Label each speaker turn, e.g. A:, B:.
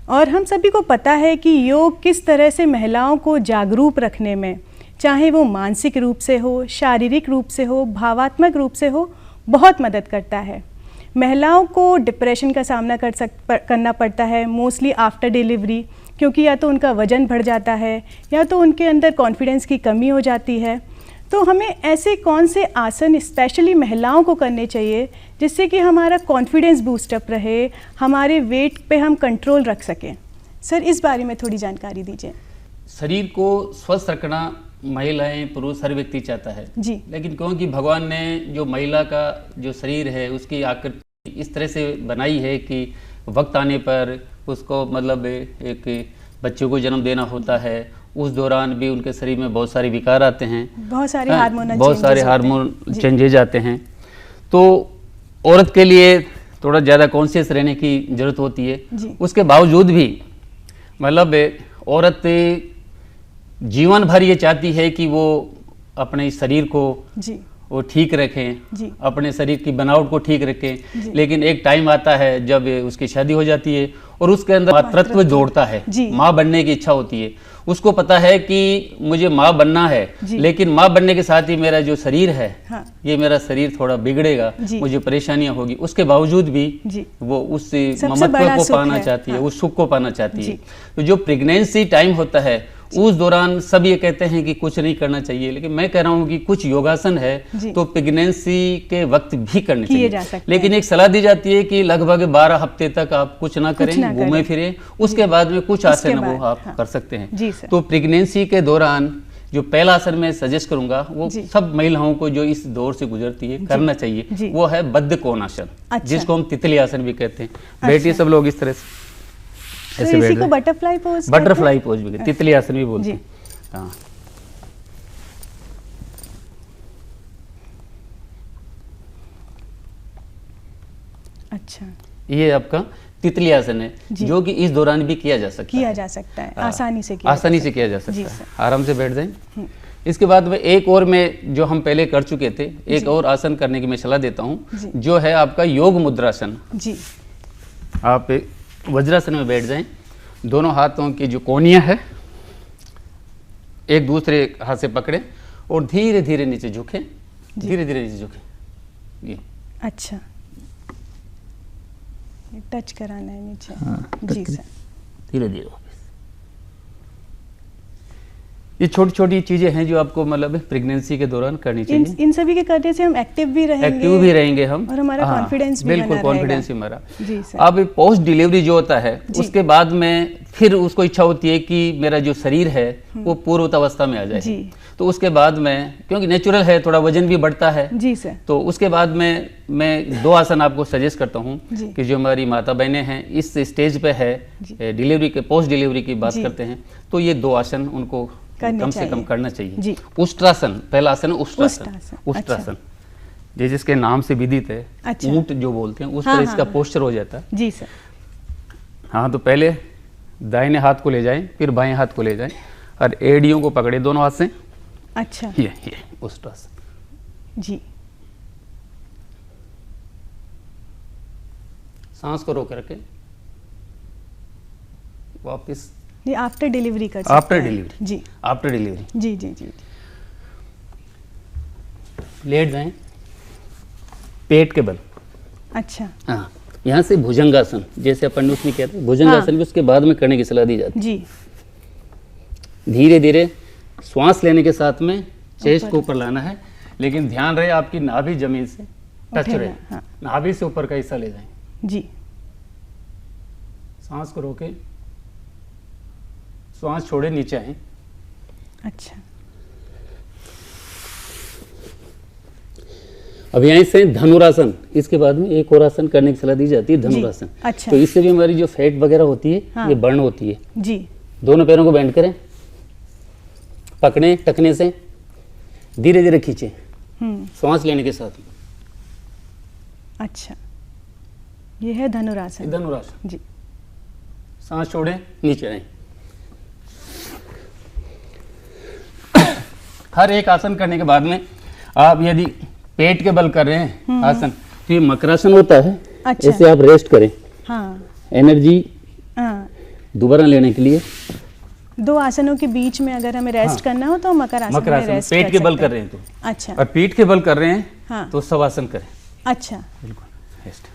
A: और हम सभी को पता है कि योग किस तरह से महिलाओं को जागरूक रखने में, चाहे वो मानसिक रूप से हो, शारीरिक रूप से हो, भावात्मक रूप से हो, बहुत मदद करता है। महिलाओं को डिप्रेशन का सामना करना पड़ता है मोस्टली आफ्टर डिलीवरी, क्योंकि या तो उनका वज़न बढ़ जाता है या तो उनके अंदर कॉन्फिडेंस की कमी हो जाती है। तो हमें ऐसे कौन से आसन स्पेशली महिलाओं को करने चाहिए जिससे कि हमारा कॉन्फिडेंस बूस्टअप रहे, हमारे वेट पे हम कंट्रोल रख सकें? सर, इस बारे में थोड़ी जानकारी दीजिए।
B: शरीर को स्वस्थ रखना महिलाएं पुरुष हर व्यक्ति चाहता है
A: जी,
B: लेकिन क्योंकि भगवान ने जो महिला का जो शरीर है उसकी आकृति इस तरह से बनाई है कि वक्त आने पर उसको मतलब एक बच्चों को जन्म देना होता है, उस दौरान भी उनके शरीर में बहुत सारे विकार आते हैं,
A: बहुत सारे
B: हार्मोन चेंजेज आते हैं। तो औरत के लिए थोड़ा ज़्यादा कॉन्शियस रहने की ज़रूरत होती है। उसके बावजूद भी मतलब औरत जीवन भर ये चाहती है कि वो अपने शरीर को वो ठीक रखें, अपने शरीर की बनावट को ठीक रखें, लेकिन एक टाइम आता है जब उसकी शादी हो जाती है और उसके अंदर मातृत्व जोड़ता है, माँ बनने की इच्छा होती है। उसको पता है कि मुझे माँ बनना है, लेकिन माँ बनने के साथ ही मेरा जो शरीर है ये मेरा शरीर थोड़ा बिगड़ेगा, मुझे परेशानियां होगी। उसके बावजूद भी वो उस ममत्व को पाना चाहती है, उस सुख को पाना चाहती है। तो जो प्रेगनेंसी टाइम होता है उस दौरान सब ये कहते हैं कि कुछ नहीं करना चाहिए, लेकिन मैं कह रहा हूँ कि कुछ योगासन है तो प्रेगनेंसी के वक्त भी करने चाहिए। लेकिन एक सलाह दी जाती है कि लगभग 12 हफ्ते तक आप कुछ ना करें, घूमे फिरे, उसके बाद में कुछ आसन वो आप कर सकते हैं। तो प्रेगनेंसी के दौरान जो पहला आसन मैं सजेस्ट करूंगा वो सब महिलाओं को जो इस दौर से गुजरती है करना चाहिए, वो है बद्ध कोणासन, जिसको हम तितली आसन भी कहते हैं। बैठिए सब लोग इस तरह से,
A: ऐसे इसी को
B: बटरफ्लाई पोज भी, तितली आसन भी बोलते हैं। हाँ,
A: अच्छा,
B: ये आपका तितली आसन है जो कि इस दौरान भी किया जा सकता
A: है, आसानी से किया जा सकता है।
B: आराम से बैठ जाएं। इसके बाद में एक और मैं जो हम पहले कर चुके थे, एक और आसन करने की मैं सलाह देता हूँ, जो है आपका योग मुद्रासन। आप वज्रासन में बैठ जाएं, दोनों हाथों की जो कोहनियां है एक दूसरे हाथ से पकड़ें और धीरे धीरे नीचे झुकें, धीरे धीरे नीचे झुकें। ये
A: अच्छा, टच कराना है नीचे। जी सर,
B: धीरे धीरे। ये छोटी छोटी चीजें हैं जो आपको मतलब प्रेगनेंसी के दौरान करनी चाहिए।
A: इन सभी के करने से हम एक्टिव भी रहेंगे
B: हम,
A: और हमारा कॉन्फिडेंस भी
B: बिल्कुल कॉन्फिडेंस भी हमारा। अब पोस्ट डिलीवरी जो होता है उसके बाद में फिर उसको इच्छा होती है कि मेरा जो शरीर है वो पूर्वत अवस्था में आ जाए। तो उसके बाद में क्योंकि नेचुरल है, थोड़ा वजन भी बढ़ता है
A: जी सर,
B: तो उसके बाद में मैं 2 आसन आपको सजेस्ट करता हूँ कि जो हमारी माता बहनें हैं इस स्टेज पे है, डिलीवरी के पोस्ट डिलीवरी की बात करते हैं, तो ये 2 आसन उनको कम से कम करना चाहिए। उष्ट्रासन, पहला आसन उष्ट्रासन, जिसके नाम से विदित है, ऊंट जो बोलते हैं उस तरह इसका पोस्चर हो जाता है।
A: जी सर।
B: हाँ, तो पहले दाहिने हाथ को ले जाएं, फिर बाएं हाथ को ले जाएं और एड़ियों को पकड़े दोनों हाथ से।
A: अच्छा,
B: ये उष्ट्रासन।
A: जी,
B: सांस को रोक करके वापस
A: आफ्टर डिलीवरी कर सकते
B: हैं। आफ्टर डिलीवरी
A: जी,
B: आफ्टर डिलीवरी
A: जी जी जी।
B: लेट जाएं पेट के बल।
A: अच्छा,
B: हाँ, यहाँ से भुजंगासन, जैसे अपन उसमें कहते हैं भुजंगासन भी उसके बाद में करने की सलाह दी जाती है।
A: जी,
B: धीरे धीरे श्वास लेने के साथ में चेस्ट को ऊपर लाना है, लेकिन ध्यान रहे आपकी नाभि जमीन से टच रहे। नाभि से ऊपर का हिस्सा ले जाएं।
A: जी,
B: सांस को रोके, श्वास छोड़े, नीचे आए।
A: अच्छा,
B: अब यहीं से धनुरासन, इसके बाद में एक और आसन करने की सलाह दी जाती है, धनुरासन।
A: अच्छा,
B: तो इससे भी हमारी जो फैट वगैरह होती है ये बर्न होती है।
A: जी,
B: दोनों पैरों को बेंड करें, पकड़े टखने से, धीरे धीरे खींचे श्वास लेने के साथ।
A: अच्छा, ये है धनुरासन।
B: धनुरासन
A: जी,
B: सांस छोड़े, नीचे आए। हर एक आसन करने के बाद में आप यदि पेट के बल कर रहे हैं आसन, तो ये मकरासन होता है।
A: अच्छा,
B: ऐसे आप रेस्ट करें।
A: हाँ,
B: एनर्जी दोबारा लेने के लिए
A: 2 आसनों के बीच में अगर हमें रेस्ट करना हो तो मकर आसन में रेस्ट
B: पेट के बल कर रहे हैं तो
A: अच्छा,
B: और पीठ के बल कर रहे हैं
A: हाँ,
B: तो शवासन करें।
A: अच्छा,
B: बिल्कुल रेस्ट।